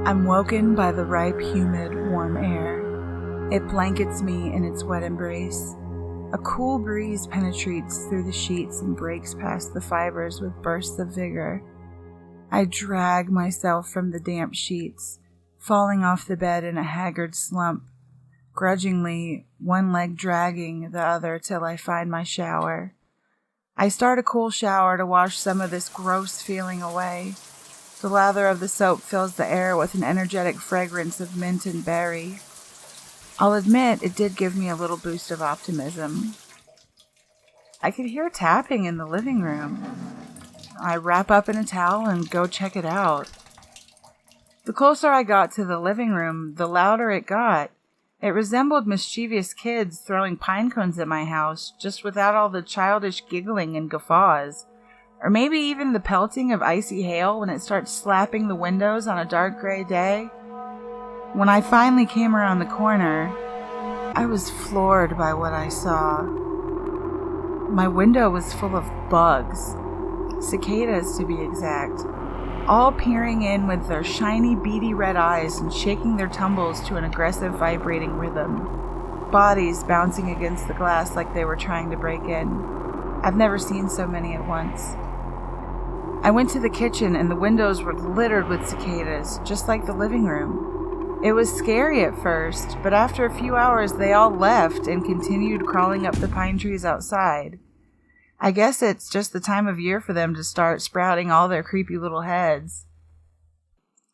I'm woken by the ripe, humid, warm air. It blankets me in its wet embrace. A cool breeze penetrates through the sheets and breaks past the fibers with bursts of vigor. I drag myself from the damp sheets, falling off the bed in a haggard slump, grudgingly, one leg dragging the other till I find my shower. I start a cool shower to wash some of this gross feeling away. The lather of the soap fills the air with an energetic fragrance of mint and berry. I'll admit it did give me a little boost of optimism. I could hear tapping in the living room. I wrap up in a towel and go check it out. The closer I got to the living room, the louder it got. It resembled mischievous kids throwing pine cones at my house, just without all the childish giggling and guffaws. Or maybe even the pelting of icy hail when it starts slapping the windows on a dark gray day. When I finally came around the corner, I was floored by what I saw. My window was full of bugs, cicadas to be exact, all peering in with their shiny, beady red eyes and shaking their tumbles to an aggressive, vibrating rhythm. Bodies bouncing against the glass like they were trying to break in. I've never seen so many at once. I went to the kitchen and the windows were littered with cicadas, just like the living room. It was scary at first, but after a few hours they all left and continued crawling up the pine trees outside. I guess it's just the time of year for them to start sprouting all their creepy little heads.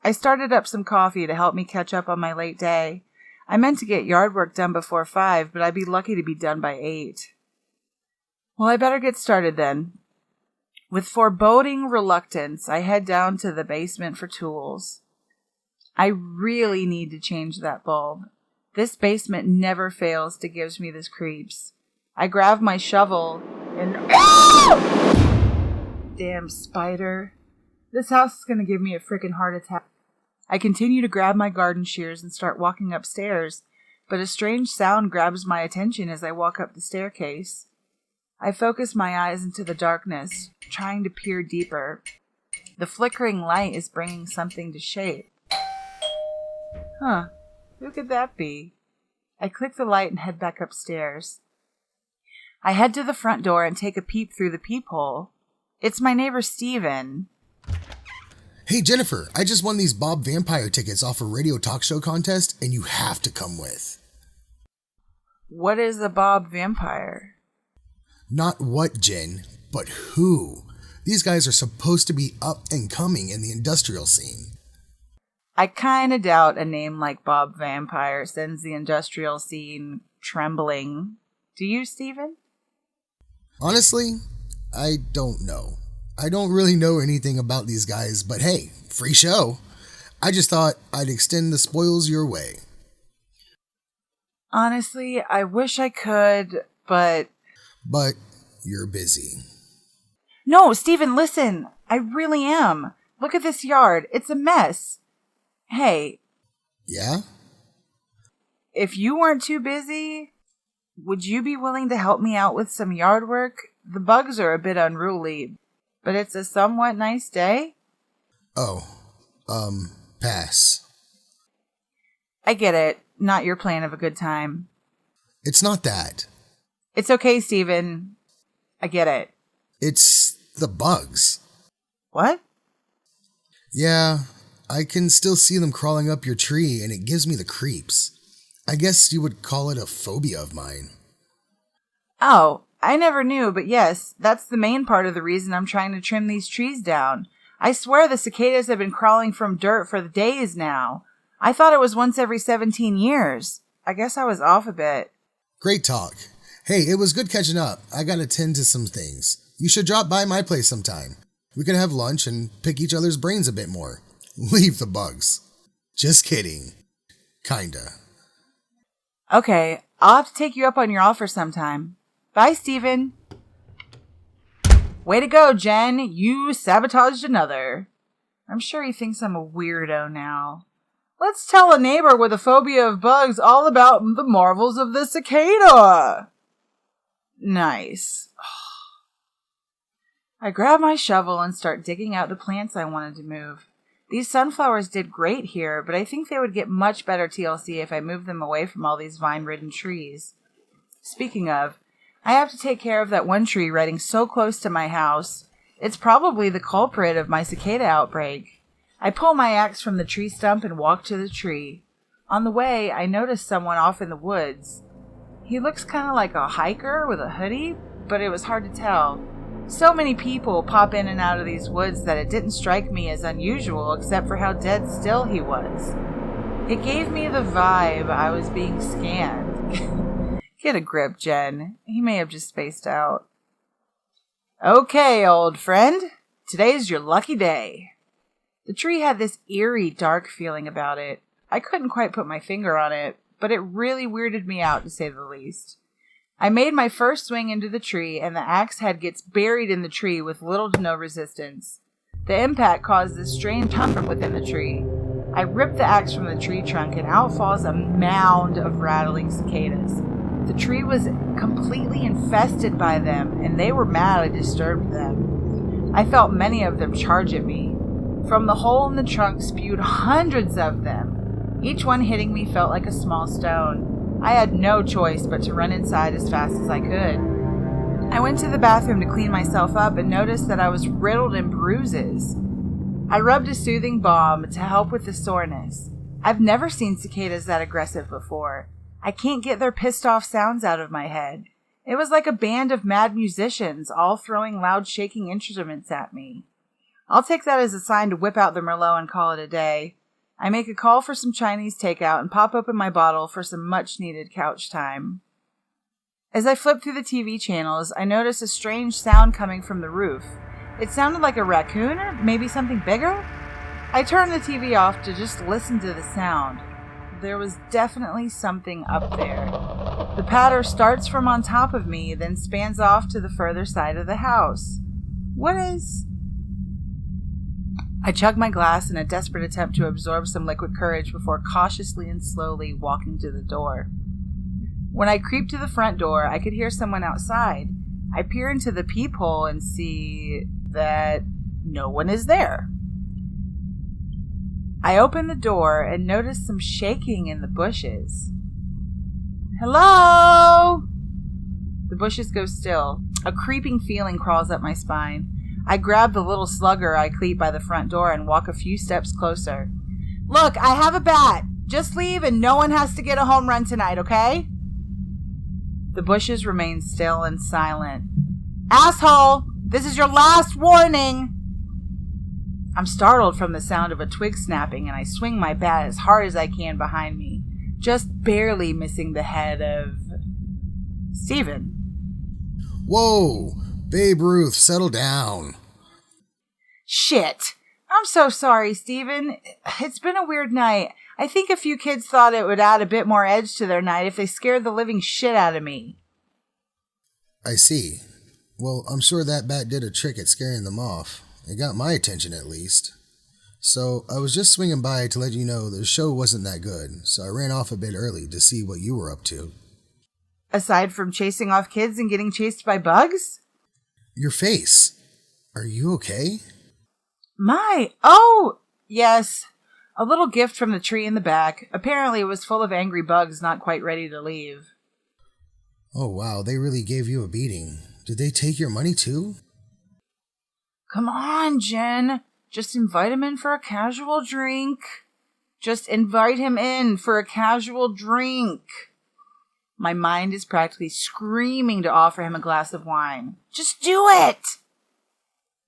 I started up some coffee to help me catch up on my late day. I meant to get yard work done before 5, but I'd be lucky to be done by 8. Well, I better get started then. With foreboding reluctance, I head down to the basement for tools. I really need to change that bulb. This basement never fails to give me the creeps. I grab my shovel and... Damn spider. This house is going to give me a freaking heart attack. I continue to grab my garden shears and start walking upstairs, but a strange sound grabs my attention as I walk up the staircase. I focus my eyes into the darkness, trying to peer deeper. The flickering light is bringing something to shape. Huh, who could that be? I click the light and head back upstairs. I head to the front door and take a peep through the peephole. It's my neighbor Steven. Hey Jennifer, I just won these Bob Vampire tickets off a radio talk show contest and you have to come with. What is a Bob Vampire? Not what, Jen, but who. These guys are supposed to be up and coming in the industrial scene. I kinda doubt a name like Bob Vampire sends the industrial scene trembling. Do you, Steven? Honestly, I don't know. I don't really know anything about these guys, but hey, free show. I just thought I'd extend the spoils your way. Honestly, I wish I could, but... But you're busy. No, Steven, listen. I really am. Look at this yard. It's a mess. Hey. Yeah? If you weren't too busy, would you be willing to help me out with some yard work? The bugs are a bit unruly, but it's a somewhat nice day. Oh, pass. I get it. Not your plan of a good time. It's not that. It's okay, Steven. I get it. It's the bugs. What? Yeah, I can still see them crawling up your tree and it gives me the creeps. I guess you would call it a phobia of mine. Oh, I never knew, but yes, that's the main part of the reason I'm trying to trim these trees down. I swear the cicadas have been crawling from dirt for days now. I thought it was once every 17 years. I guess I was off a bit. Great talk. Hey, it was good catching up. I gotta tend to some things. You should drop by my place sometime. We can have lunch and pick each other's brains a bit more. Leave the bugs. Just kidding. Kinda. Okay, I'll have to take you up on your offer sometime. Bye, Steven. Way to go, Jen. You sabotaged another. I'm sure he thinks I'm a weirdo now. Let's tell a neighbor with a phobia of bugs all about the marvels of the cicada. Nice. I grab my shovel and start digging out the plants I wanted to move. These sunflowers did great here, but I think they would get much better TLC if I moved them away from all these vine-ridden trees. Speaking of, I have to take care of that one tree riding so close to my house. It's probably the culprit of my cicada outbreak. I pull my axe from the tree stump and walk to the tree. On the way, I notice someone off in the woods. He looks kind of like a hiker with a hoodie, but it was hard to tell. So many people pop in and out of these woods that it didn't strike me as unusual except for how dead still he was. It gave me the vibe I was being scanned. Get a grip, Jenn. He may have just spaced out. Okay, old friend. Today's your lucky day. The tree had this eerie, dark feeling about it. I couldn't quite put my finger on it, but it really weirded me out, to say the least. I made my first swing into the tree, and the axe head gets buried in the tree with little to no resistance. The impact caused this strange hum from within the tree. I ripped the axe from the tree trunk, and out falls a mound of rattling cicadas. The tree was completely infested by them, and they were mad I disturbed them. I felt many of them charge at me. From the hole in the trunk spewed hundreds of them. Each one hitting me felt like a small stone. I had no choice but to run inside as fast as I could. I went to the bathroom to clean myself up and noticed that I was riddled in bruises. I rubbed a soothing balm to help with the soreness. I've never seen cicadas that aggressive before. I can't get their pissed off sounds out of my head. It was like a band of mad musicians, all throwing loud shaking instruments at me. I'll take that as a sign to whip out the Merlot and call it a day. I make a call for some Chinese takeout and pop open my bottle for some much-needed couch time. As I flip through the TV channels, I notice a strange sound coming from the roof. It sounded like a raccoon or maybe something bigger. I turned the TV off to just listen to the sound. There was definitely something up there. The patter starts from on top of me, then spans off to the further side of the house. What is... I chug my glass in a desperate attempt to absorb some liquid courage before cautiously and slowly walking to the door. When I creep to the front door, I could hear someone outside. I peer into the peephole and see that no one is there. I open the door and notice some shaking in the bushes. Hello? The bushes go still. A creeping feeling crawls up my spine. I grab the little slugger I cleat by the front door and walk a few steps closer. Look, I have a bat. Just leave and no one has to get a home run tonight, okay? The bushes remain still and silent. Asshole! This is your last warning! I'm startled from the sound of a twig snapping and I swing my bat as hard as I can behind me, just barely missing the head of... Stephen. Whoa! Babe Ruth, settle down. Shit. I'm so sorry, Stephen. It's been a weird night. I think a few kids thought it would add a bit more edge to their night if they scared the living shit out of me. I see. Well, I'm sure that bat did a trick at scaring them off. It got my attention at least. So I was just swinging by to let you know the show wasn't that good, so I ran off a bit early to see what you were up to. Aside from chasing off kids and getting chased by bugs? Your face. Are you okay? Oh, yes. A little gift from the tree in the back. Apparently it was full of angry bugs not quite ready to leave. Oh wow, they really gave you a beating. Did they take your money too? Come on, Jenn. Just invite him in for a casual drink. My mind is practically screaming to offer him a glass of wine. Just do it!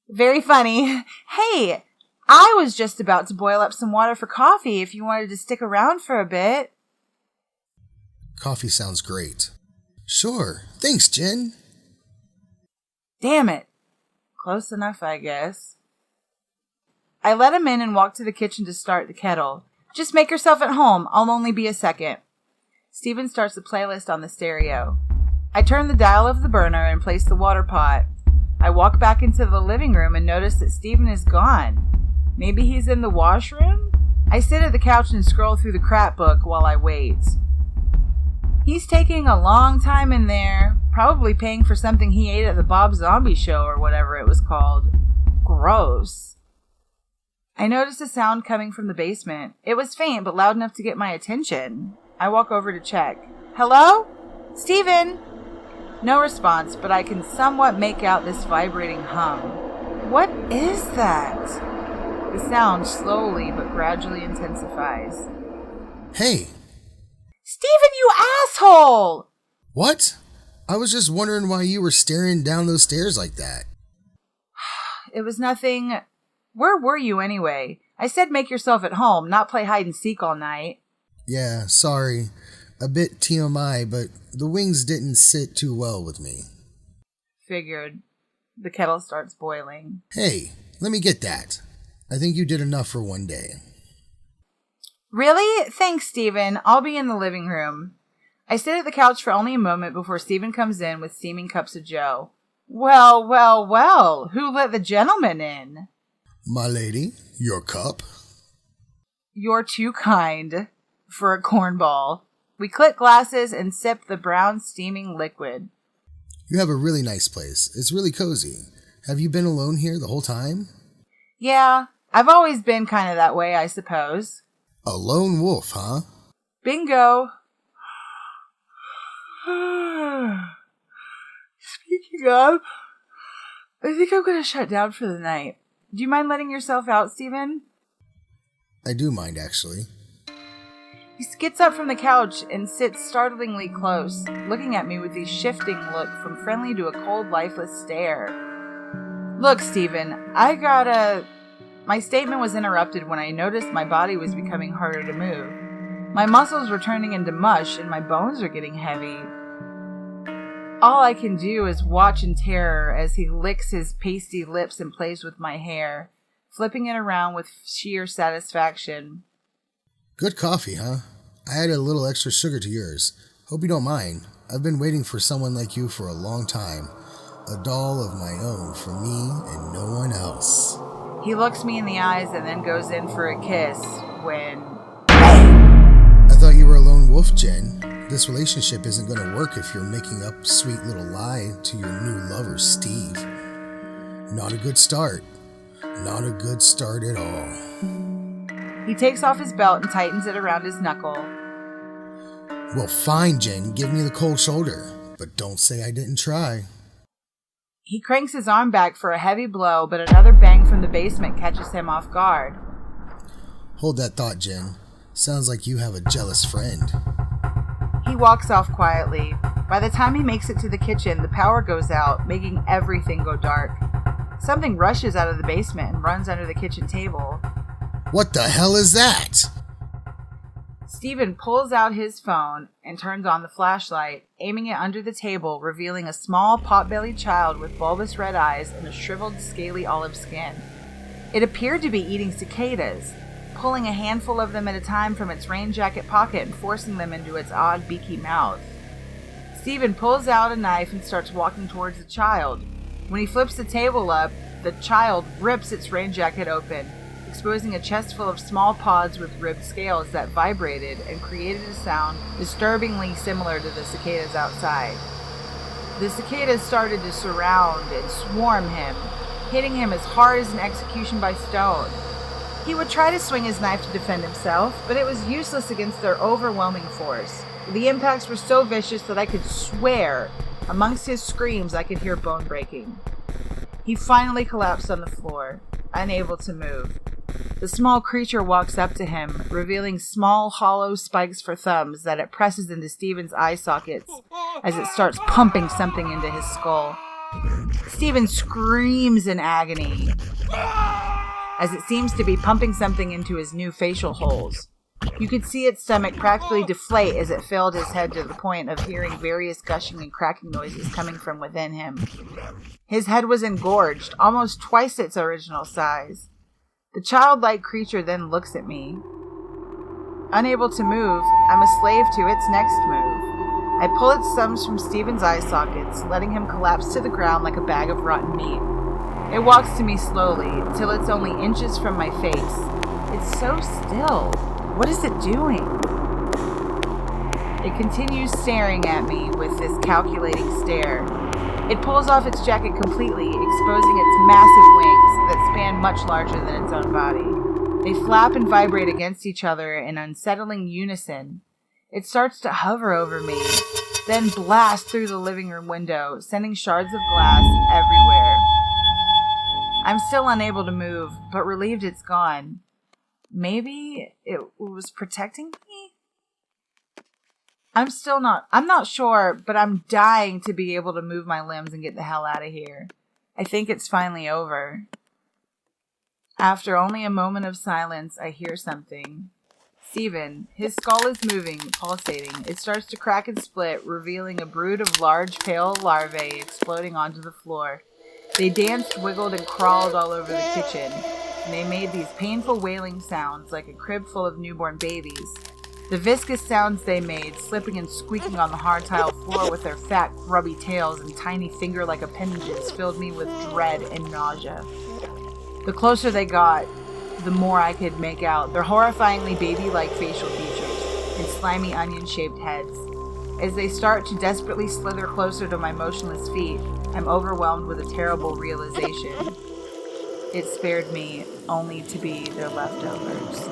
Very funny. Hey, I was just about to boil up some water for coffee if you wanted to stick around for a bit. Coffee sounds great. Sure. Thanks, Jenn. Damn it. Close enough, I guess. I let him in and walked to the kitchen to start the kettle. Just make yourself at home. I'll only be a second. Stephen starts the playlist on the stereo. I turn the dial of the burner and place the water pot. I walk back into the living room and notice that Stephen is gone. Maybe he's in the washroom? I sit at the couch and scroll through the crap book while I wait. He's taking a long time in there, probably paying for something he ate at the Bob Zombie show or whatever it was called. Gross. I noticed a sound coming from the basement. It was faint, but loud enough to get my attention. I walk over to check. Hello? Steven? No response, but I can somewhat make out this vibrating hum. What is that? The sound slowly but gradually intensifies. Hey! Steven, you asshole! What? I was just wondering why you were staring down those stairs like that. It was nothing. Where were you anyway? I said make yourself at home, not play hide and seek all night. Yeah, sorry. A bit TMI, but the wings didn't sit too well with me. Figured. The kettle starts boiling. Hey, let me get that. I think you did enough for one day. Really? Thanks, Steven. I'll be in the living room. I sit at the couch for only a moment before Steven comes in with steaming cups of joe. Well, well, well. Who let the gentleman in? My lady, your cup? You're too kind for a cornball. We click glasses and sip the brown steaming liquid. You have a really nice place. It's really cozy. Have you been alone here the whole time? Yeah, I've always been kind of that way, I suppose. A lone wolf, huh? Bingo. Speaking of, I think I'm going to shut down for the night. Do you mind letting yourself out, Steven? I do mind, actually. He gets up from the couch and sits startlingly close, looking at me with his shifting look from friendly to a cold, lifeless stare. Look, Steven, My statement was interrupted when I noticed my body was becoming harder to move. My muscles were turning into mush and my bones are getting heavy. All I can do is watch in terror as he licks his pasty lips and plays with my hair, flipping it around with sheer satisfaction. Good coffee, huh? I added a little extra sugar to yours. Hope you don't mind. I've been waiting for someone like you for a long time. A doll of my own for me and no one else. He looks me in the eyes and then goes in for a kiss when... I thought you were a lone wolf, Jenn. This relationship isn't going to work if you're making up sweet little lie to your new lover, Steve. Not a good start. Not a good start at all. He takes off his belt and tightens it around his knuckle. Well, fine, Jenn. Give me the cold shoulder. But don't say I didn't try. He cranks his arm back for a heavy blow, but another bang from the basement catches him off guard. Hold that thought, Jenn. Sounds like you have a jealous friend. He walks off quietly. By the time he makes it to the kitchen, the power goes out, making everything go dark. Something rushes out of the basement and runs under the kitchen table. What the hell is that? Steven pulls out his phone and turns on the flashlight, aiming it under the table, revealing a small pot-bellied child with bulbous red eyes and a shriveled, scaly olive skin. It appeared to be eating cicadas, pulling a handful of them at a time from its rain jacket pocket and forcing them into its odd, beaky mouth. Steven pulls out a knife and starts walking towards the child. When he flips the table up, the child rips its rain jacket open, exposing a chest full of small pods with ribbed scales that vibrated and created a sound disturbingly similar to the cicadas outside. The cicadas started to surround and swarm him, hitting him as hard as an execution by stone. He would try to swing his knife to defend himself, but it was useless against their overwhelming force. The impacts were so vicious that I could swear, amongst his screams, I could hear bone breaking. He finally collapsed on the floor, unable to move. The small creature walks up to him, revealing small, hollow spikes for thumbs that it presses into Steven's eye sockets as it starts pumping something into his skull. Steven screams in agony as it seems to be pumping something into his new facial holes. You could see its stomach practically deflate as it filled his head to the point of hearing various gushing and cracking noises coming from within him. His head was engorged, almost twice its original size. The childlike creature then looks at me. Unable to move, I'm a slave to its next move. I pull its thumbs from Steven's eye sockets, letting him collapse to the ground like a bag of rotten meat. It walks to me slowly, till it's only inches from my face. It's so still. What is it doing? It continues staring at me with this calculating stare. It pulls off its jacket completely, exposing its massive wings that span much larger than its own body. They flap and vibrate against each other in unsettling unison. It starts to hover over me, then blast through the living room window, sending shards of glass everywhere. I'm still unable to move, but relieved it's gone. Maybe it was protecting me? I'm not sure, but I'm dying to be able to move my limbs and get the hell out of here. I think it's finally over. After only a moment of silence, I hear something. Steven, his skull is moving, pulsating. It starts to crack and split, revealing a brood of large, pale larvae exploding onto the floor. They danced, wiggled, and crawled all over the kitchen. And they made these painful wailing sounds like a crib full of newborn babies. The viscous sounds they made, slipping and squeaking on the hard tile floor with their fat, grubby tails and tiny finger-like appendages, filled me with dread and nausea. The closer they got, the more I could make out their horrifyingly baby-like facial features and slimy onion-shaped heads. As they start to desperately slither closer to my motionless feet, I'm overwhelmed with a terrible realization. It spared me only to be their leftovers.